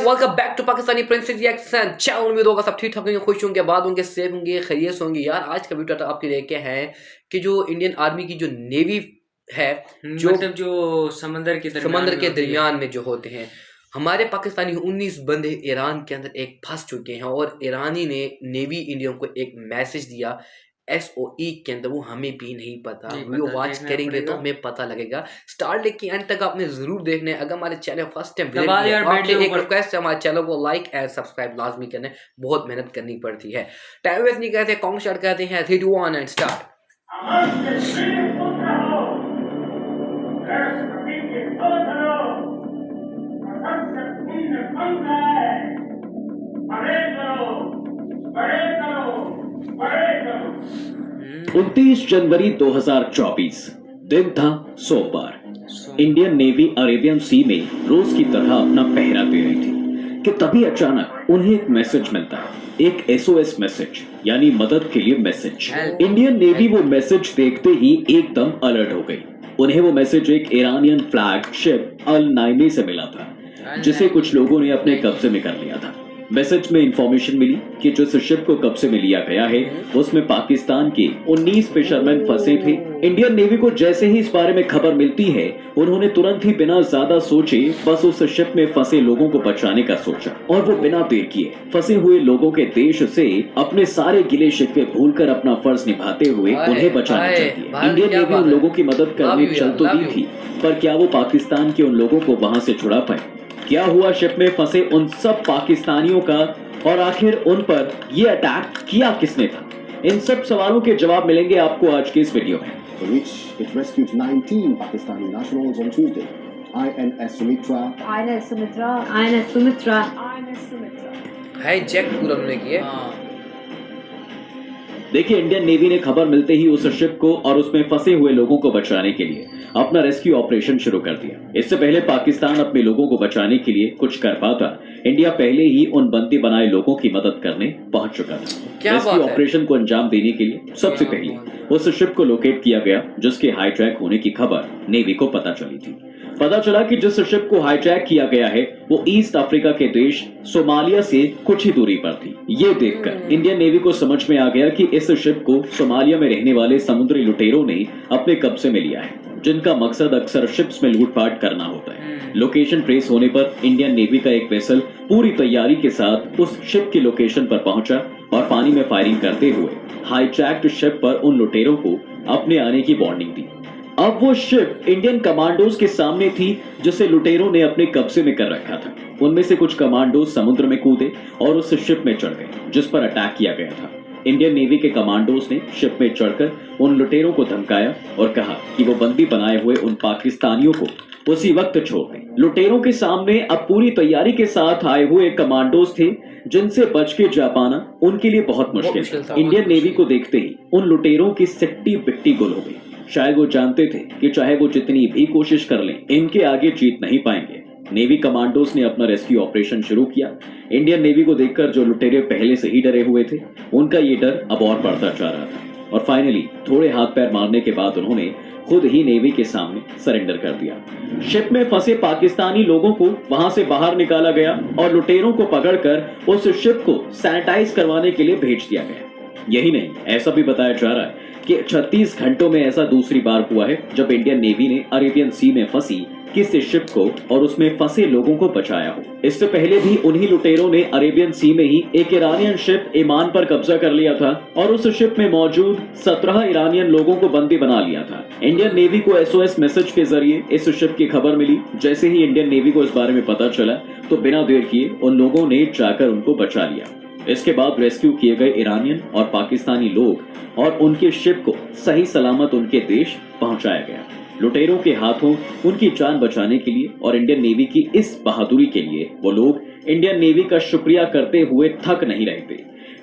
Welcome back to Pakistani princess reaction channel. उम्मीद होगा सब ठीक ठाक होंगे, खुश होंगे, आबाद होंगे, सेफ होंगे, खैरियत होंगे। यार आज का वीडियो आपके लेके हैं कि जो इंडियन आर्मी की जो नेवी है, जो मतलब जो समंदर के दरमियान में जो होते हैं, हमारे पाकिस्तानी 19 बंदे ईरान के अंदर एक फंस चुके हैं और ईरानी ने नेवी इंडियन को एक मैसेज दिया SOE के अंदर, वो हमें भी नहीं पता। वीडियो वॉच करेंगे तो हमें पता लगेगा। स्टार्ट लेके एंड तक आपने जरूर देखना है। अगर हमारे चैनल फर्स्ट टाइम विजिट किया तो आपसे एक रिक्वेस्ट है, हमारे चैनल को लाइक एंड सब्सक्राइब लाजमी करना है, बहुत मेहनत करनी पड़ती है। टाइम वेस्ट नहीं करते, कॉन्ग स्टार्ट करते हैं। 3 2 1 एंड स्टार्ट। उनतीस जनवरी 2024 दिन था सोमवार। इंडियन नेवी अरेबियन सी में रोज की तरह अपना पहरा दे रही थी कि तभी अचानक उन्हें एक मैसेज मिलता है, एक SOS मैसेज, यानी मदद के लिए मैसेज। इंडियन नेवी वो मैसेज देखते ही एकदम अलर्ट हो गई। उन्हें वो मैसेज एक ईरानियन फ्लैग शिप अल नाइमी से मिला था, जिसे कुछ लोगों ने अपने कब्जे में कर लिया था। मैसेज में इंफॉर्मेशन मिली कि जिस शिप को कब्जे में लिया गया है उसमें पाकिस्तान के 19 फिशरमैन फंसे थे। इंडियन नेवी को जैसे ही इस बारे में खबर मिलती है, उन्होंने तुरंत ही बिना ज्यादा सोचे बस उस शिप में फंसे लोगों को बचाने का सोचा और वो बिना देर किए फंसे हुए लोगों के देश से अपने सारे गिले शिकवे भूलकर अपना फर्ज निभाते हुए उन्हें बचाना चाहती है। इंडियन नेवी उन लोगों की मदद करने चल तो दी थी, पर क्या वो पाकिस्तान के उन लोगों को वहां से छुड़ा पाए? क्या हुआ शिप में फंसे उन सब पाकिस्तानियों का, और आखिर उन पर ये अटैक किया किसने था? इन सब सवालों के जवाब मिलेंगे आपको आज के इस वीडियो में। It rescued 19 Pakistani nationals on Tuesday. INS Sumitra. Hijack पूरा उन्होंने किए। देखिए, इंडियन नेवी ने खबर मिलते ही उस शिप को और उसमें फंसे हुए लोगों को बचाने के लिए अपना रेस्क्यू ऑपरेशन शुरू कर दिया। इससे पहले पाकिस्तान अपने लोगों को बचाने के लिए कुछ कर पाता, इंडिया पहले ही उन बंदी बनाए लोगों की मदद करने पहुंच चुका था। रेस्क्यू ऑपरेशन को अंजाम देने के लिए सबसे पहले उस शिप को लोकेट किया गया जिसके हाईजैक होने की खबर नेवी को पता चली थी। पता चला कि जिस शिप को हाईजैक किया गया है वो ईस्ट अफ्रीका के देश सोमालिया से कुछ ही दूरी पर थी। ये देखकर इंडियन नेवी को समझ में आ गया कि इस शिप को सोमालिया में रहने वाले समुद्री लुटेरों ने अपने कब्जे में लिया है, जिनका मकसद अक्सर शिप्स में लूटपाट करना होता है। लोकेशन ट्रेस होने पर इंडियन नेवी का एक वेसल पूरी तैयारी के साथ उस शिप की लोकेशन पर पहुंचा और पानी में फायरिंग करते हुए हाईजैक्ड शिप पर उन लुटेरों को अपने आने की वार्निंग दी। अब वो शिप इंडियन कमांडोज के सामने थी जिसे लुटेरों ने अपने कब्जे में कर रखा था। उनमें से कुछ कमांडोज समुद्र में कूदे और उस शिप में चढ़ गए जिस पर अटैक किया गया था। इंडियन नेवी के कमांडोज ने शिप में चढ़कर उन लुटेरों को धमकाया और कहा कि वो बंदी बनाए हुए उन पाकिस्तानियों को उसी वक्त छोड़ दें। लुटेरों के सामने अब पूरी तैयारी के साथ आए हुए कमांडोज थे जिनसे बच के जा पाना उनके लिए बहुत मुश्किल था। इंडियन नेवी को देखते ही उन लुटेरों की सिट्टी बिट्टी गुल हो गई। शायद वो जानते थे कि चाहे वो जितनी भी कोशिश कर लें, इनके आगे जीत नहीं पाएंगे। नेवी कमांडोज ने अपना रेस्क्यू ऑपरेशन शुरू किया। इंडियन नेवी को देखकर जो लुटेरे पहले से ही डरे हुए थे, उनका ये डर अब और बढ़ता जा रहा था और फाइनली थोड़े हाथ पैर मारने के बाद उन्होंने खुद ही नेवी के सामने सरेंडर कर दिया। शिप में फंसे पाकिस्तानी लोगों को वहां से बाहर निकाला गया और लुटेरों को पकड़कर उस शिप को सैनिटाइज करवाने के लिए भेज दिया गया। यही नहीं, ऐसा भी बताया जा रहा है कि 36 घंटों में ऐसा दूसरी बार हुआ है जब इंडियन नेवी ने अरेबियन सी में फंसी किसी शिप को और उसमें फंसे लोगों को बचाया हो। इससे पहले भी उन्हीं लुटेरों ने अरेबियन सी में ही एक ईरानियन शिप ईमान पर कब्जा कर लिया था और उस शिप में मौजूद 17 ईरानियन लोगों को बंदी बना लिया था। इंडियन नेवी को SOS मैसेज के जरिए इस शिप की खबर मिली। जैसे ही इंडियन नेवी को इस बारे में पता चला तो बिना देर किए उन लोगों ने जाकर उनको बचा लिया। इसके बाद रेस्क्यू किए गए ईरानियन और पाकिस्तानी लोग और उनके शिप को सही सलामत उनके देश पहुंचाया गया। लुटेरों के हाथों उनकी जान बचाने के लिए और इंडियन नेवी की इस बहादुरी के लिए वो लोग इंडियन नेवी का शुक्रिया करते हुए थक नहीं रहते।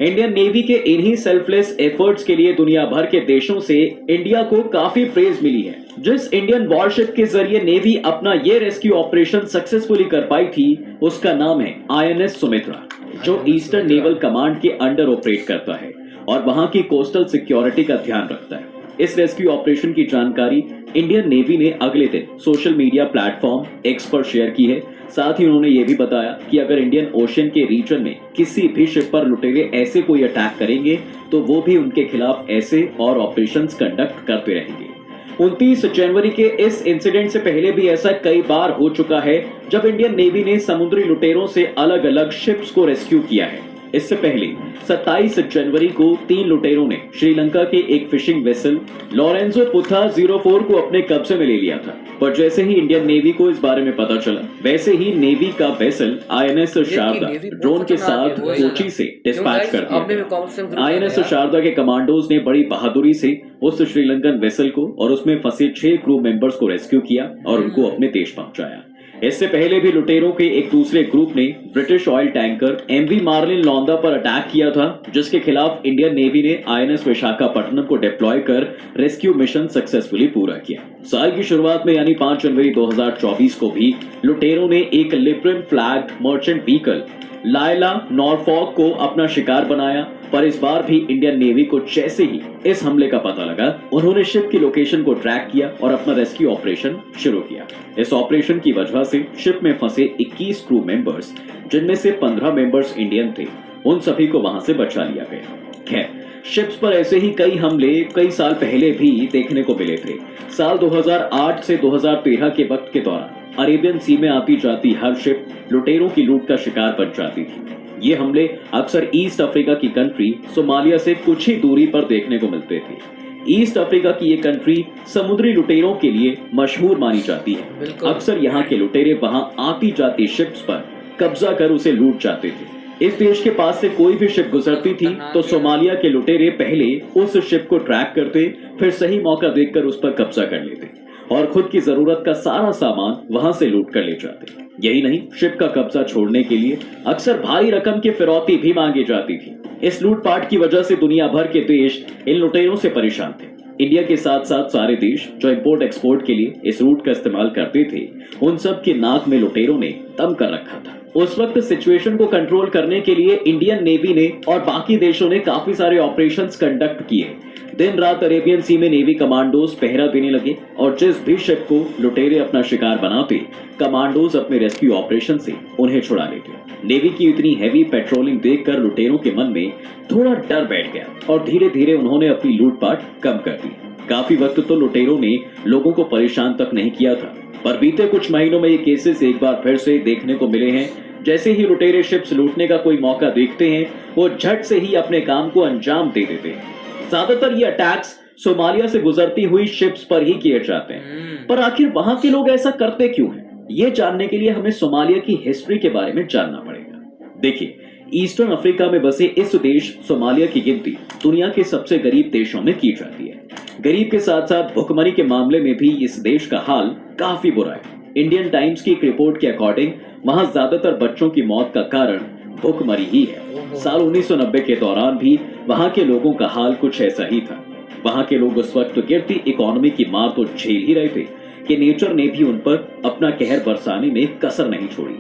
इंडियन नेवी के इन्हीं सेल्फलेस एफर्ट्स के लिए दुनिया भर के देशों से इंडिया को काफी प्रेज मिली है। जिस इंडियन वॉरशिप के जरिए नेवी अपना ये रेस्क्यू ऑपरेशन सक्सेसफुली कर पाई थी, उसका नाम है INS सुमित्रा, जो ईस्टर्न नेवल कमांड के अंडर ऑपरेट करता है और वहां की कोस्टल सिक्योरिटी का ध्यान रखता है। इस रेस्क्यू ऑपरेशन की जानकारी इंडियन नेवी ने अगले दिन सोशल मीडिया प्लेटफॉर्म एक्स पर शेयर की है। साथ ही उन्होंने ये भी बताया कि अगर इंडियन ओशन के रीजन में किसी भी शिप पर लुटेरे ऐसे कोई अटैक करेंगे तो वो भी उनके खिलाफ ऐसे और ऑपरेशंस कंडक्ट करते रहेंगे। 29 जनवरी के इस इंसिडेंट से पहले भी ऐसा कई बार हो चुका है जब इंडियन नेवी ने समुद्री लुटेरों से अलग अलग शिप्स को रेस्क्यू किया है। इससे पहले 27 जनवरी को 3 लुटेरों ने श्रीलंका के एक फिशिंग वेसल लॉरेंजो पुथा 04 को अपने कब्जे में ले लिया था, पर जैसे ही इंडियन नेवी को इस बारे में पता चला वैसे ही नेवी का वेसल INS शारदा ड्रोन के साथ कोची से डिस्पैच कर दिया। INS शारदा के कमांडोज ने बड़ी बहादुरी से उस श्रीलंकन वेसल को और उसमें फंसे 6 क्रू मेंबर्स को रेस्क्यू किया और उनको अपने देश पहुंचाया। इससे पहले भी लुटेरों के एक दूसरे ग्रुप ने British oil tanker MV Marlin Luanda पर अटैक किया था, जिसके खिलाफ इंडियन नेवी ने INS विशाखापट्टनम को डिप्लॉय कर रेस्क्यू मिशन सक्सेसफुली पूरा किया। साल की शुरुआत में यानी 5 जनवरी 2024 को भी लुटेरों ने एक लिबरल फ्लैग्ड मर्चेंट व्हीकल लायला नॉरफॉक को अपना शिकार बनाया, पर इस बार भी इंडियन नेवी को जैसे ही इस हमले का पता लगा उन्होंने शिप की लोकेशन को ट्रैक किया और अपना रेस्क्यू ऑपरेशन शुरू किया। इस ऑपरेशन की वजह से शिप में फंसे 21 क्रू मेंबर्स, जिनमें से 15 मेंबर्स इंडियन थे, उन सभी को वहां से बचा लिया गया। खैर, शिप्स पर ऐसे ही कई हमले कई साल पहले भी देखने को मिले थे। साल 2008 से 2013 के वक्त के दौरान अरेबियन सी में आती जाती हर शिप लुटेरों की लूट का शिकार बन जाती थी। ये हमले अक्सर ईस्ट अफ्रीका की कंट्री सोमालिया से कुछ ही दूरी पर देखने को मिलते थे। ईस्ट अफ्रीका की ये कंट्री समुद्री लुटेरों के लिए मशहूर मानी जाती है। अक्सर यहाँ के लुटेरे वहां आती जाती शिप्स पर कब्जा कर उसे लूट जाते थे। इस देश के पास से कोई भी शिप गुजरती थी तो सोमालिया के लुटेरे पहले उस शिप को ट्रैक करते, फिर सही मौका देखकर उस पर कब्जा कर लेते और खुद की जरूरत का सारा सामान वहां से लूट कर ले जाते। यही नहीं, शिप का कब्जा छोड़ने के लिए अक्सर भारी रकम की फिरौती भी मांगी जाती थी। इस लूटपाट की वजह से दुनिया भर के देश इन लुटेरों से परेशान थे। इंडिया के साथ साथ सारे देश जो इंपोर्ट एक्सपोर्ट के लिए इस रूट का इस्तेमाल करते थे, उन सब के नाक में लुटेरों ने दम कर रखा था। उस वक्त सिचुएशन को कंट्रोल करने के लिए इंडियन नेवी ने और बाकी देशों ने काफी सारे ऑपरेशंस कंडक्ट किए। दिन रात अरेबियन सी में नेवी कमांडोज पहरा देने लगे और जिस भी शिप को लुटेरे अपना शिकार बनाते, कमांडोज अपने रेस्क्यू ऑपरेशन से उन्हें छुड़ा लेते। नेवी की इतनी हैवी पेट्रोलिंग देखकर लुटेरों के मन में थोड़ा डर बैठ गया और धीरे धीरे उन्होंने अपनी लूटपाट कम कर दी। काफी वक्त तो लुटेरों ने लोगों को परेशान तक नहीं किया था, पर बीते कुछ महीनों में ये केसेस एक बार फिर से देखने को मिले हैं। जैसे ही लुटेरे शिप्स लूटने का कोई मौका देखते हैं, वो झट से ही अपने काम को अंजाम दे देते हैं। ज्यादातर ये अटैक्स सोमालिया से गुजरती हुई शिप्स पर ही किए जाते हैं, पर आखिर वहां के लोग ऐसा करते क्यों हैं? ये जानने के लिए हमें सोमालिया की हिस्ट्री के बारे में जानना पड़ेगा। देखिए, ईस्टर्न अफ्रीका में बसे इस देश सोमालिया की गिनती दुनिया के सबसे गरीब देशों में की जाती है। गरीब के साथ साथ भुखमरी के मामले में भी इस देश का हाल काफी बुरा है। इंडियन टाइम्स की एक रिपोर्ट के अकॉर्डिंग वहां ज्यादातर बच्चों की मौत का कारण भुखमरी ही है। साल 1990 के दौरान भी वहां के लोगों का हाल कुछ ऐसा ही था। वहां के लोग उस वक्त गिरती इकोनॉमी की मार तो झेल ही रहे थे कि नेचर ने भी उन पर अपना कहर बरसाने में कसर नहीं छोड़ी।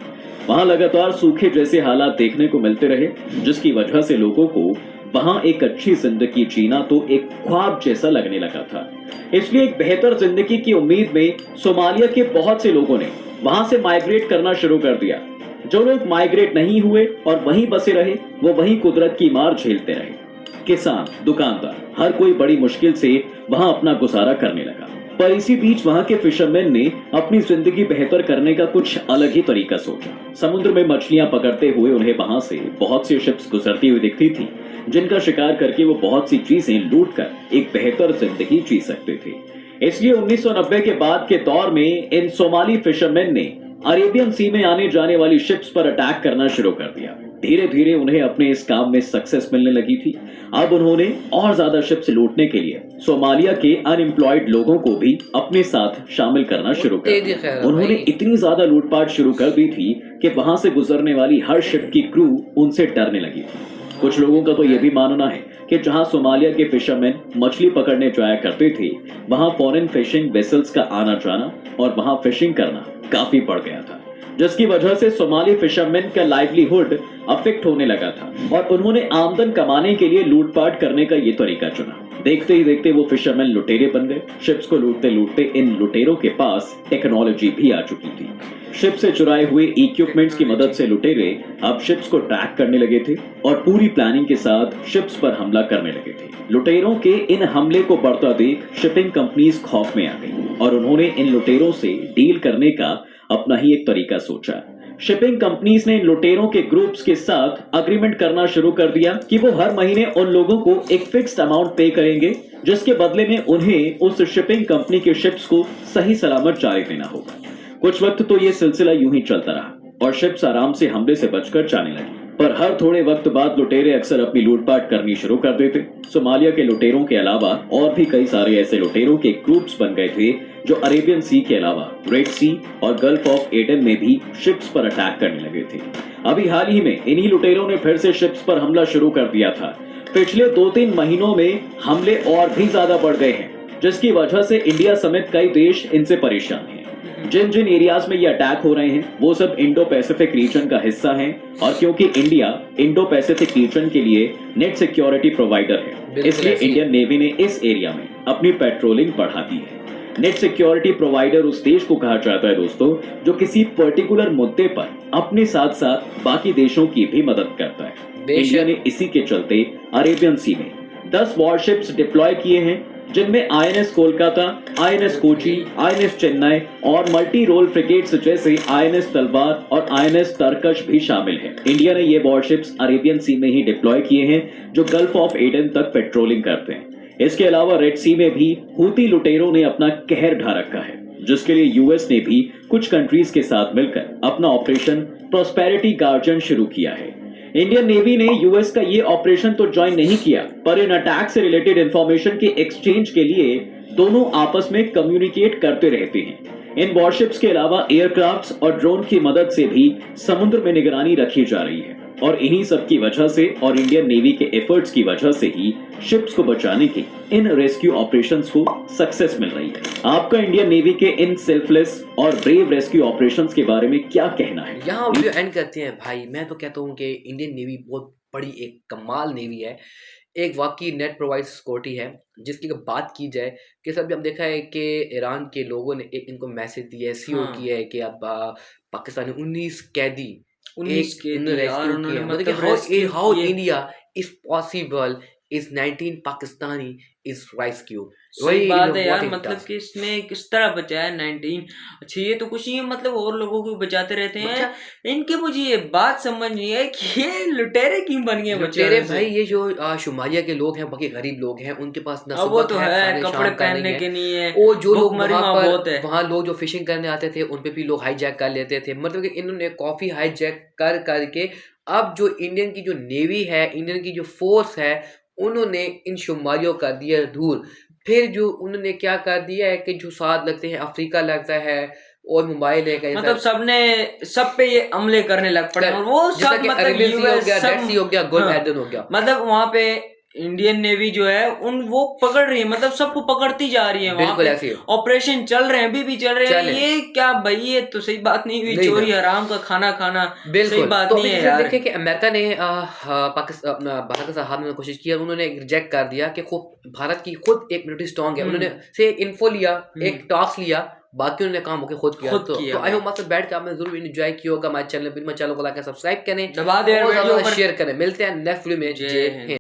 वहां लगातार सूखे जैसे हालात देखने को मिलते रहे, जिसकी वजह से लोगों को वहां एक अच्छी जिंदगी जीना तो एक ख्वाब जैसा लगने लगा था। इसलिए एक बेहतर जिंदगी की उम्मीद में सोमालिया के बहुत से लोगों ने वहां से माइग्रेट करना शुरू कर दिया। जो लोग माइग्रेट नहीं हुए और वहीं बसे रहे, वो वहीं कुदरत की मार झेलते रहे। किसान, दुकानदार, हर कोई बड़ी मुश्किल से वहां अपना गुजारा करने लगा। पर इसी बीच वहां के फिशरमैन ने अपनी जिंदगी बेहतर करने का कुछ अलग ही तरीका सोचा। समुद्र में मछलियां पकड़ते हुए उन्हें वहां से बहुत सी शिप्स गुजरती हुई दिखती थी, जिनका शिकार करके वो बहुत सी चीजें लूटकर एक बेहतर जिंदगी जी सकते थे। इसलिए 1990 के बाद के दौर में इन सोमाली फिशरमैन ने अरेबियन सी में आने जाने वाली शिप्स पर अटैक करना शुरू कर दिया। धीरे धीरे उन्हें अपने इस काम में सक्सेस मिलने लगी थी। अब उन्होंने और ज्यादा शिप्स लूटने के लिए सोमालिया के अनएम्प्लॉयड लोगों को भी अपने साथ शामिल करना शुरू कर दिया। उन्होंने इतनी ज्यादा लूटपाट शुरू कर दी थी कि वहां से गुजरने वाली हर शिप की क्रू उनसे डरने लगी थी। कुछ लोगों का तो यह भी मानना है कि जहां सोमालिया के फिशरमैन मछली पकड़ने जाया करते थे, वहां फॉरेन फिशिंग वेसल्स का आना जाना और वहां फिशिंग करना काफी बढ़ गया था। जिसकी वजह से सोमाली फिशरमैन का लाइवलीहुड अफेक्ट होने लगा था और उन्होंने आमदन कमाने के लिए लूटपाट करने का ये तरीका चुना। देखते ही देखते वो फिशरमैन लुटेरे बन गए। शिप्स को लूटते लूटते इन लुटेरों के पास टेक्नोलॉजी भी आ चुकी थी। शिप से चुराए हुए इक्विपमेंट्स की मदद से लुटेरे अब शिप्स को ट्रैक करने लगे थे और पूरी प्लानिंग के साथ शिप्स पर हमला करने लगे थे। लुटेरों के इन हमले को बढ़ता देख शिपिंग कंपनीज खौफ में आ गई और उन्होंने इन लुटेरों से डील करने का अपना ही एक तरीका सोचा। शिपिंग कंपनीज ने लुटेरों के ग्रुप्स के साथ अग्रीमेंट करना शुरू कर दिया कि वो हर महीने उन लोगों को एक फिक्स्ड अमाउंट पे करेंगे, जिसके बदले में उन्हें उस शिपिंग कंपनी के शिप्स को सही सलामत जारी देना होगा। कुछ वक्त तो ये सिलसिला यूं ही चलता रहा और शिप्स आराम से हमले से बचकर जाने लगी, पर हर थोड़े वक्त बाद लुटेरे अक्सर अपनी लूटपाट करनी शुरू कर देते। सोमालिया के लुटेरों के अलावा और भी कई सारे ऐसे लुटेरों के ग्रुप्स बन गए थे जो अरेबियन सी के अलावा रेड सी और गल्फ ऑफ एडन में भी शिप्स पर अटैक करने लगे थे। अभी हाल ही में इन्हीं लुटेरों ने फिर से शिप्स पर हमला शुरू कर दिया था। पिछले 2-3 महीनों में हमले और भी ज्यादा बढ़ गए हैं, जिसकी वजह से इंडिया समेत कई देश इनसे परेशान हैं। जिन जिन एरियाज में ये अटैक हो रहे हैं वो सब इंडो पैसिफिक रीजन का हिस्सा हैं और क्योंकि इंडिया इंडो पैसिफिक रीजन के लिए नेट सिक्योरिटी प्रोवाइडर है, इसलिए इंडियन नेवी ने इस एरिया में अपनी पेट्रोलिंग बढ़ा दी है। नेट सिक्योरिटी प्रोवाइडर उस देश को कहा जाता है दोस्तों जो किसी पर्टिकुलर मुद्दे पर अपने साथ साथ बाकी देशों की भी मदद करता है। इंडिया ने इसी के चलते अरेबियन सी में 10 वॉरशिप्स डिप्लॉय किए हैं, जिनमें INS Kolkata, INS Kochi, INS Chennai और मल्टी रोल फ्रिगेट्स जैसे INS तलवार और INS तरकश भी शामिल है। इंडिया ने ये वॉरशिप्स अरेबियन सी में ही डिप्लॉय किए हैं जो गल्फ ऑफ एडन तक पेट्रोलिंग करते हैं। इसके अलावा रेड सी में भी हूती लुटेरों ने अपना कहर ढा रखा है, जिसके लिए यूएस ने भी कुछ कंट्रीज के साथ मिलकर अपना ऑपरेशन प्रॉस्पेरिटी गार्जियन शुरू किया है। इंडियन नेवी ने यूएस का ये ऑपरेशन तो ज्वाइन नहीं किया, पर इन अटैक से रिलेटेड इंफॉर्मेशन के एक्सचेंज के लिए दोनों आपस में कम्युनिकेट करते रहते हैं। इन वॉरशिप्स के अलावा एयरक्राफ्ट्स और ड्रोन की मदद से भी समुद्र में निगरानी रखी जा रही है और इन्हीं सब की वजह से और इंडियन नेवी के एफर्ट्स की वजह से ही शिप्स को बचाने के इन रेस्क्यू ऑपरेशंस को सक्सेस मिल रही है। आपका इंडियन नेवी के इन सेल्फलेस और ब्रेव रेस्क्यू ऑपरेशंस के बारे में क्या कहना है? यहाँ वीडियो एंड करते हैं भाई। मैं तो कहता हूँ कि इंडियन नेवी बहुत बड़ी एक कमाल नेवी है, एक वाकई नेट प्रोवाइड सिक्योरिटी है, जिसकी अगर बात की जाए कि सब हम देखा है कि ईरान के लोगों ने एक इनको मैसेज दिया है, सीओ किया है कि अब पाकिस्तानी 19 कैदी 19 के मतलब how India is possible is 19 Pakistani is rescue. सही बात है यार, मतलब कि इसने किस तरह बचाया 19। अच्छा ये तो कुछ ही मतलब और लोगों को बचाते रहते हैं। इनके मुझे ये बात समझ नहीं है कि ये लुटेरे क्यों बन गए। लुटेरे भाई ये जो शुमालिया के लोग हैं, बाकी गरीब लोग हैं, उनके पास ना वो तो है कपड़े पहनने के नहीं है, वो जो लोग वहाँ लोग जो फिशिंग करने आते थे उन पे भी लोग हाईजैक कर लेते थे। मतलब कि इन्होंने काफी हाईजैक कर करके अब जो इंडियन की जो नेवी है, इंडियन की जो फोर्स है, उन्होंने इन शुमालियों कर दिया दूर। फिर जो उन्होंने क्या कर दिया है कि जो साथ लगते हैं, अफ्रीका लगता है और मोबाइल है, मतलब सबने सब पे ये हमले करने लग पड़े और वो सब मतलब यूएस हो गया, गोल्ड एडन हो गया, मतलब वहाँ पे इंडियन नेवी जो है वो पकड़ रही है, मतलब सबको पकड़ती जा रही है। वहाँ पे ऑपरेशन चल रहे हैं, अभी भी चल रहे हैं। ये क्या भाई, ये तो सही बात नहीं हुई, चोरी हराम का खाना खाना सही बात नहीं है यार। देखिए कि अमेरिका ने पाकिस्तान भारत के साथ हाथ में कोशिश की, उन्होंने रिजेक्ट कर दिया कि भारत की खुद एक मिलिट्री स्ट्रॉन्ग है। उन्होंने से इन्फो लिया, एक टॉक्स लिया, बाकी उन्होंने काम होकर खुद किया। तो आई होप आपसे बैठ के आपने जरूर एंजॉय किया होगा। हमारे चैनल को सब्सक्राइब करें, दबा दें, शेयर करें। मिलते हैं नेक्स्ट वीडियो में। जय हिंद।